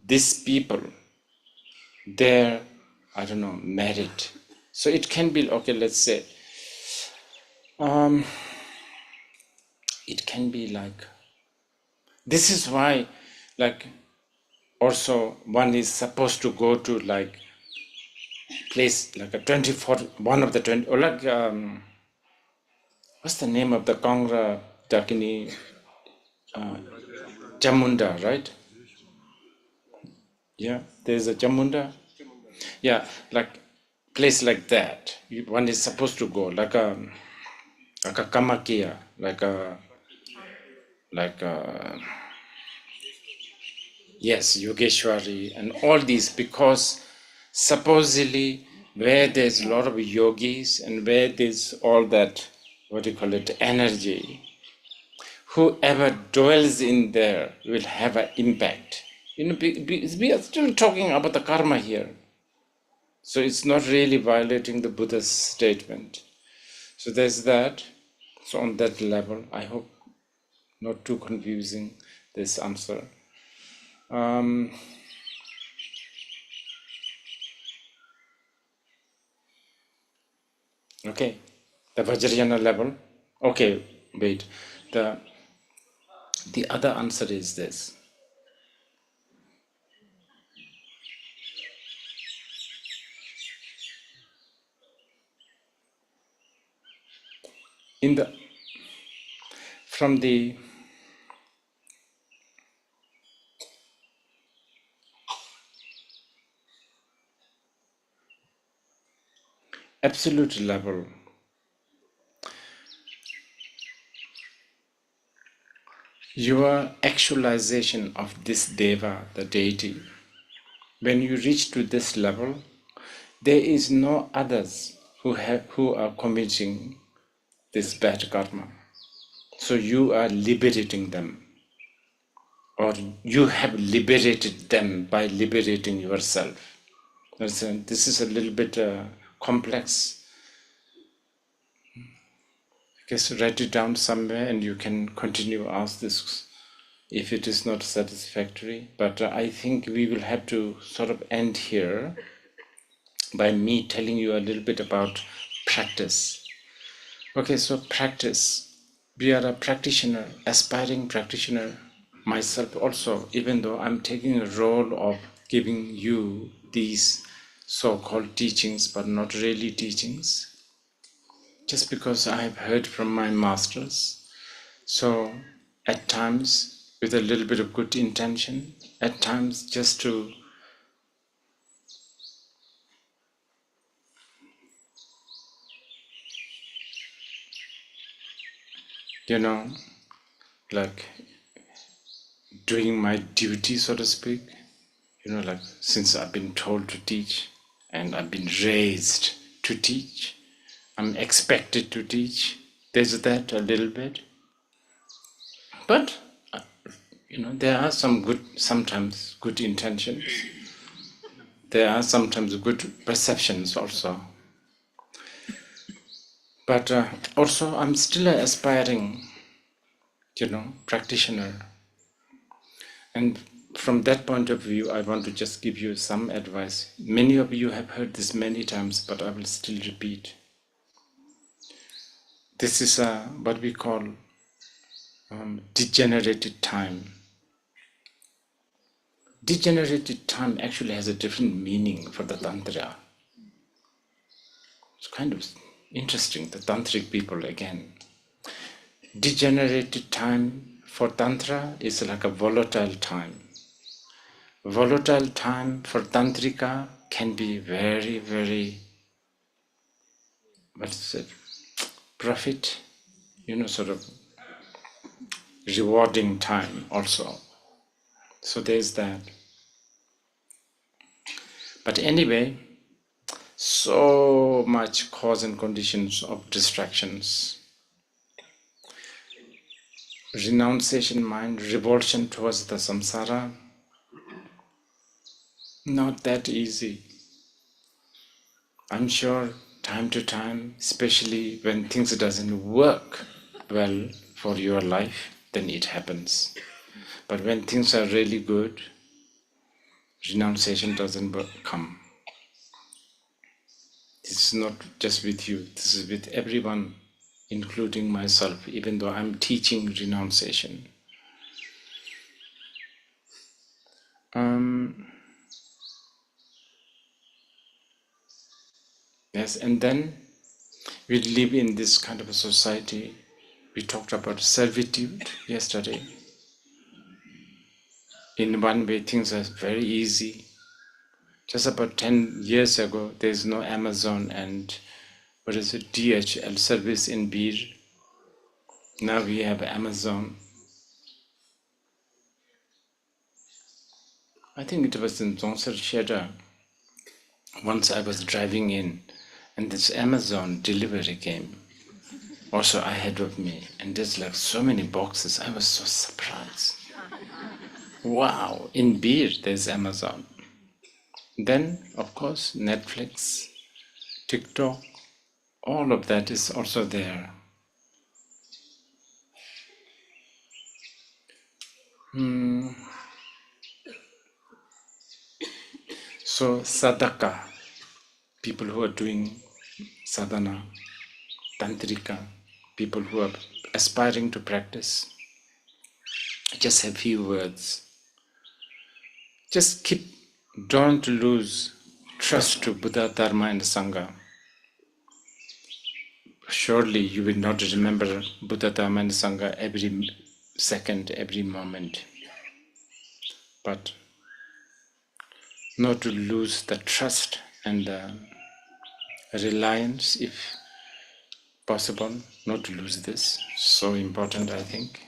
these people, their, I don't know, merit. So it can be, okay, let's say, it can be like, this is why, like, also one is supposed to go to like place like a 24, one of the 20, or like, what's the name of the Kangra Dakini, Jamunda, right? Yeah, there's a Jamunda. Yeah, like place like that. One is supposed to go like a Kamakia, like a yes, Yogeshwari, and all these, because supposedly where there's a lot of yogis and where there's all that, what do you call it, energy, whoever dwells in there will have an impact. You know, we are still talking about the karma here. So it's not really violating the Buddha's statement. So there's that. So on that level, I hope not too confusing this answer. Okay, the Vajrayana level. Okay, wait. The other answer is this. From the absolute level, your actualization of this deva, the deity, when you reach to this level, there is no others who are committing this bad karma. So you are liberating them, or you have liberated them by liberating yourself. This is a little bit complex. I guess write it down somewhere and you can continue ask this if it is not satisfactory. But I think we will have to sort of end here by me telling you a little bit about practice. Okay, so practice. We are a practitioner, aspiring practitioner. Myself also, even though I'm taking a role of giving you these so-called teachings, but not really teachings, just because I have heard from my masters. So at times with a little bit of good intention, at times just to, like doing my duty, so to speak, like since I've been told to teach and I've been raised to teach, I'm expected to teach. There's that a little bit. But, there are sometimes good intentions. There are sometimes good perceptions also. But also I'm still an aspiring, practitioner. And from that point of view, I want to just give you some advice. Many of you have heard this many times, but I will still repeat. This is what we call degenerated time. Degenerated time actually has a different meaning for the Tantra. It's kind of interesting, the Tantric people again. Degenerated time for Tantra is like a volatile time. Volatile time for Tantrika can be very, very, profit, sort of rewarding time also. So there's that. But anyway, so much cause and conditions of distractions. Renunciation mind, revulsion towards the samsara, not that easy. I'm sure time to time, especially when things doesn't work well for your life, then it happens. But when things are really good, renunciation doesn't come. This is not just with you, this is with everyone, including myself, even though I'm teaching renunciation. Yes, and then we live in this kind of a society. We talked about servitude yesterday. In one way, things are very easy. Just about 10 years ago, there's no Amazon and DHL service in Bir. Now we have Amazon. I think it was in Zongsar Sheda. Once I was driving in and this Amazon delivery came also ahead of me, and there's like so many boxes. I was so surprised. Wow, in Bir there's Amazon. Then, of course, Netflix, TikTok, all of that is also there. So sadhaka, people who are doing sadhana, tantrika, people who are aspiring to practice, just a few words. Just don't lose trust to Buddha, Dharma and Sangha. Surely you will not remember Buddha, Dharma and Sangha every second, every moment. But not to lose the trust and the reliance, if possible, not to lose this. So important, I think.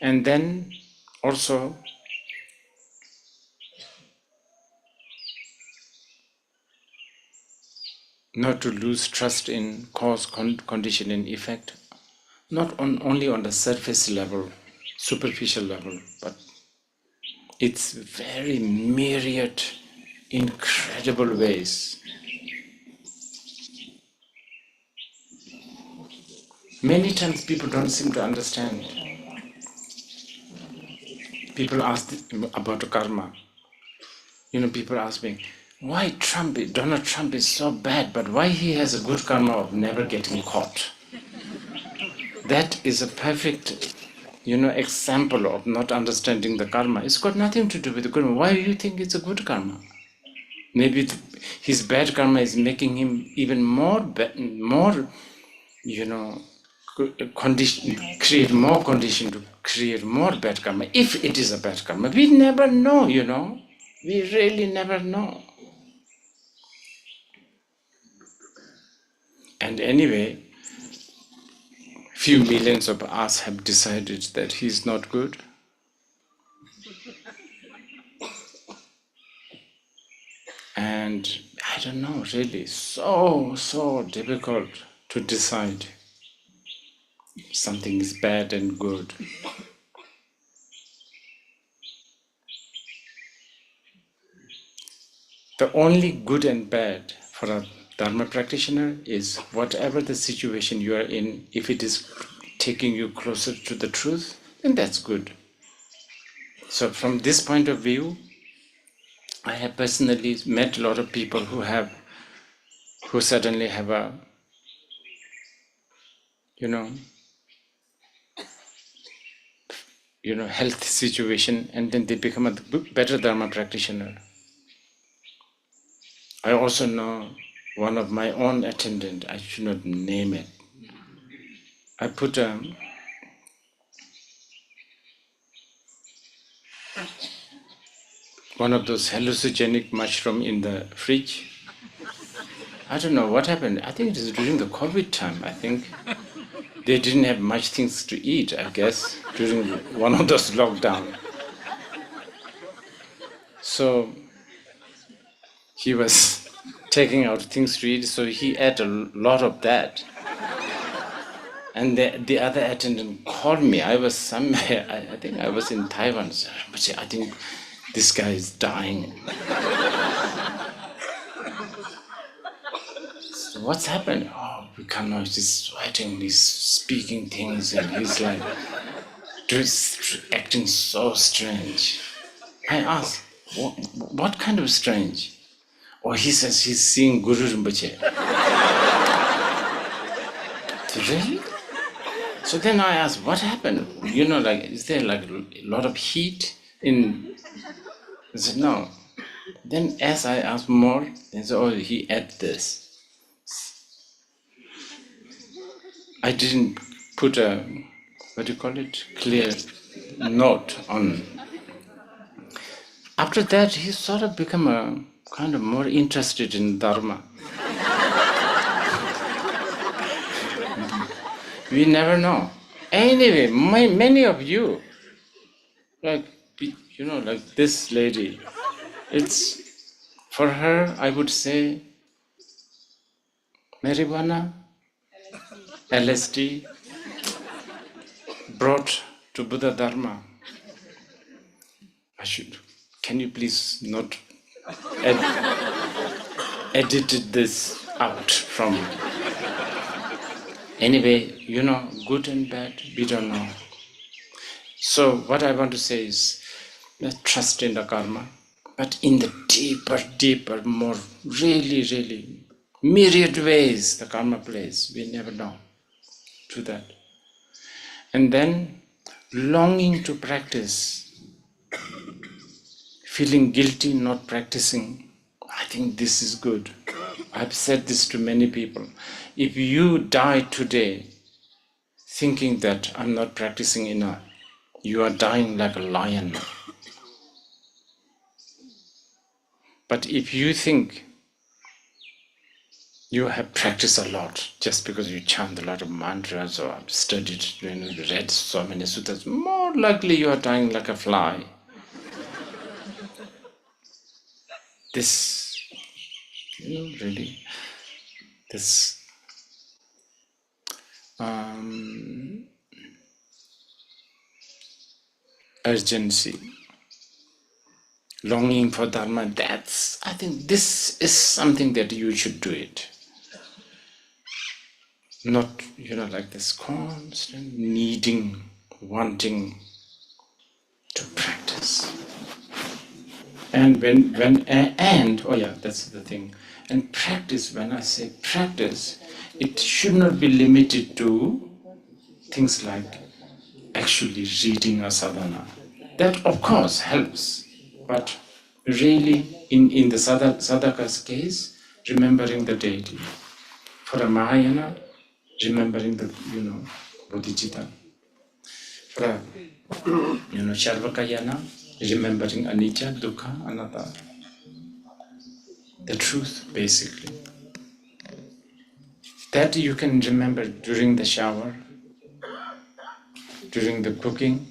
And then also not to lose trust in cause, condition and effect, not only on the surface level, superficial level, but it's very myriad, incredible ways. Many times people don't seem to understand. people ask about karma. People ask me, why Donald Trump is so bad, but why he has a good karma of never getting caught? That is a perfect, example of not understanding the karma. It's got nothing to do with the karma. Why do you think it's a good karma? Maybe his bad karma is making him even more, create more condition to create more bad karma. If it is a bad karma, we never know, We really never know. And anyway, few millions of us have decided that he's not good. And I don't know, really, so difficult to decide something is bad and good. The only good and bad for a Dharma practitioner is whatever the situation you are in, if it is taking you closer to the truth, then that's good. So from this point of view, I have personally met a lot of people who suddenly have a, health situation, and then they become a better Dharma practitioner. I also know one of my own attendant, I should not name it. I put one of those hallucinogenic mushroom in the fridge. I don't know what happened. I think it is during the COVID time. I think they didn't have much things to eat, I guess, during one of those lockdown. So he was taking out things to eat, so he ate a lot of that. And the other attendant called me. I was somewhere, I think I was in Taiwan. So I think this guy is dying. So what's happened? Oh, we cannot, he's sweating, he's speaking things, and he's like, acting so strange. I asked, what kind of strange? Oh, he says he's seeing Guru Rinpoche. Really? So then I asked, what happened? Is there like a lot of heat in? He said, no. Then as I asked more, they said, oh, he ate this. I didn't put a, clear note on. After that, he sort of become a kind of more interested in Dharma. We never know. Anyway, many of you, like this lady, it's for her, I would say, marijuana, LSD, brought to Buddha Dharma. Can you please not edit this out from? Anyway, good and bad, we don't know. So what I want to say is, trust in the karma, but in the deeper, more really myriad ways the karma plays, we never know. To that. And then longing to practice, feeling guilty not practicing, I think this is good. I've said this to many people. If you die today thinking that I'm not practicing enough, you are dying like a lion. But if you think you have practiced a lot just because you chant a lot of mantras or studied, read so many sutras, more likely you are dying like a fly. This, really, this urgency, longing for Dharma, I think this is something that you should do it. Not, like this constant needing, wanting to practice. practice. And oh yeah, that's the thing. And practice, when I say practice, it should not be limited to things like actually reading a sadhana. That of course helps, but really in the sadhaka's case, remembering the deity. For a Mahayana, remembering the, bodhicitta. For a, Charvakayana, remembering anicca, dukkha, anatta. The truth, basically. That you can remember during the shower, during the cooking.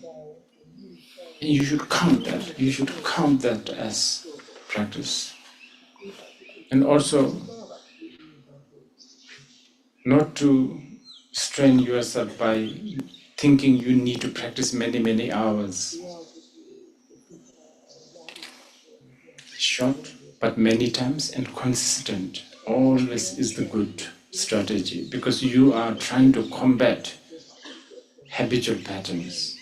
You should count that. You should count that as practice. And also, not to strain yourself by thinking you need to practice many, many hours. Short, but many times and consistent always is the good strategy, because you are trying to combat habitual patterns.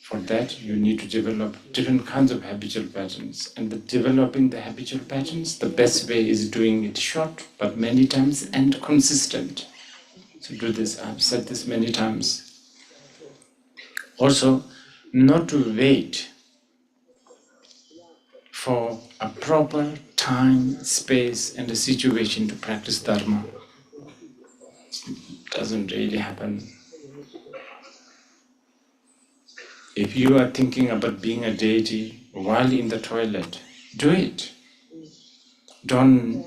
For that, you need to develop different kinds of habitual patterns. And developing the habitual patterns, the best way is doing it short, but many times and consistent. So do this. I've said this many times. Also, not to wait for a proper time, space, and a situation to practice Dharma. It doesn't really happen. If you are thinking about being a deity while in the toilet, do it. Don't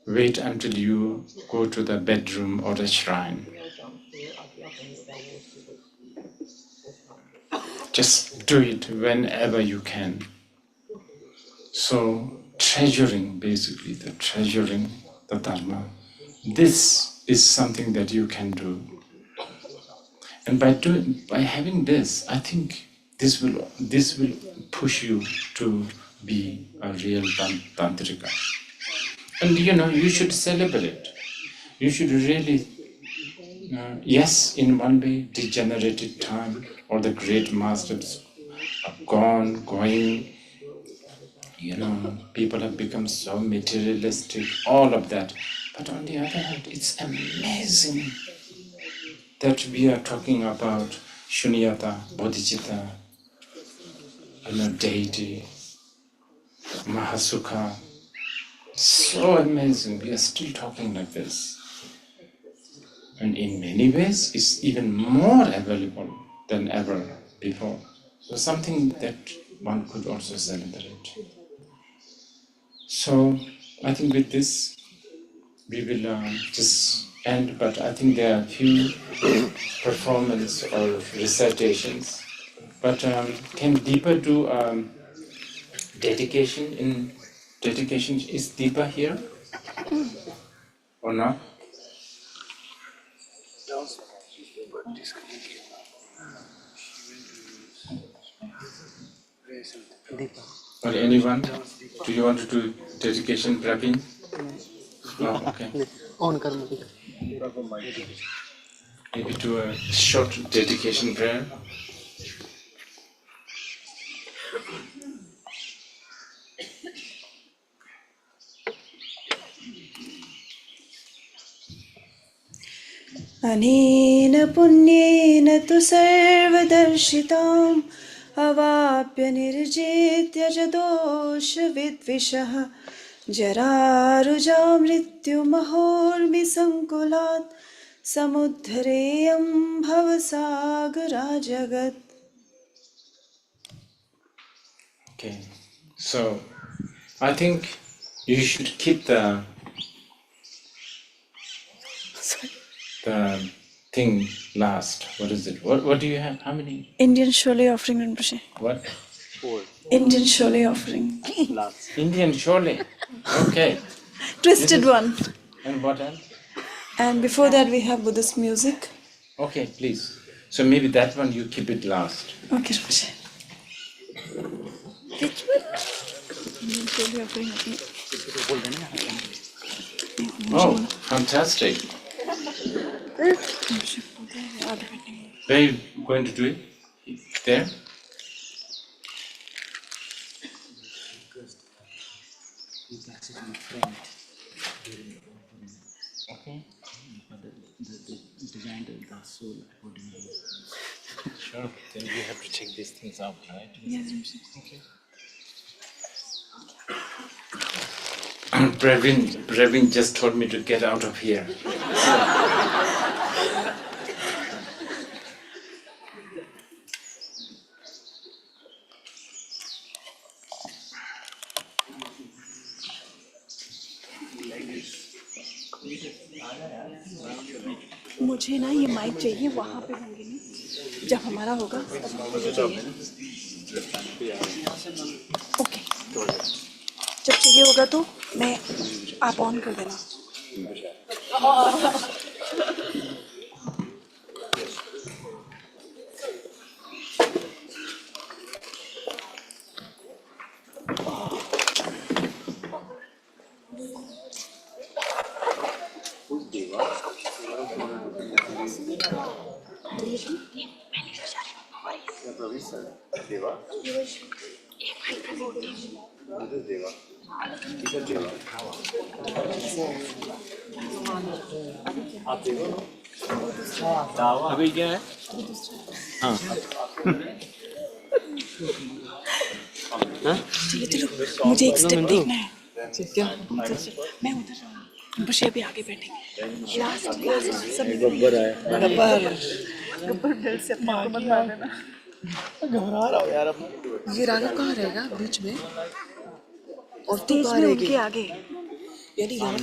wait until you go to the bedroom or the shrine. Just do it whenever you can. So, treasuring the Dharma. This is something that you can do. And by having this, I think this will push you to be a real tantrika. And you should celebrate. You should really, yes, in one way, degenerated time, or the great masters are going, people have become so materialistic, all of that. But on the other hand, it's amazing that we are talking about Shunyata, Bodhicitta, deity, Mahasukha. So amazing, we are still talking like this. And in many ways, it's even more available than ever before. So something that one could also celebrate. So I think with this, we will just end, but I think there are a few performance or recitations. But can Deepa do dedication? Dedication, is Deepa here or not? Or anyone? Do you want to do dedication, Praveen? Oh, okay. Maybe do a short dedication prayer. अनेन पुण्येन तु सर्वदर्शिताम् अवाप्य निर्जित्य च दोषविद्विषः जरारुजा मृत्युमहोर्मिसङ्कुलात् समुद्धरेयं भवसागराजगत्. Okay, so I think you should keep the thing last. What is it? What do you have? How many? Indian Shole offering, Rinpoche. What? 4. Indian Shole offering. Indian Shole. Okay. Twisted one. And what else? And before that we have Buddhist music. Okay, please. So maybe that one you keep it last. Okay, Rinpoche. Which one? Indian Shole offering. Oh, fantastic. Where are you going to do it? There? Okay. Sure. Then we have to check these things out, right? Yes. Okay. Praveen just told me to get out of here. मुझे ना ये mic चाहिए वहाँ पे होंगे नहीं जब हमारा होगा तब मुझे चाहिए ओके जब चाहिए होगा तो मैं आप ऑन कर देना अभी क्या है हाँ चलो चलो मुझे एक स्टेप देखना है क्या मैं उधर बस ये भी आगे बैठेंगे लास्ट सब गब्बर है गब्बर बेल्ट से अपने को मत मार देना घबरा रहा हूँ यार अब ये राघव कहाँ रहेगा बीच में और तू कहाँ रहेगी उनके आगे यानी यहाँ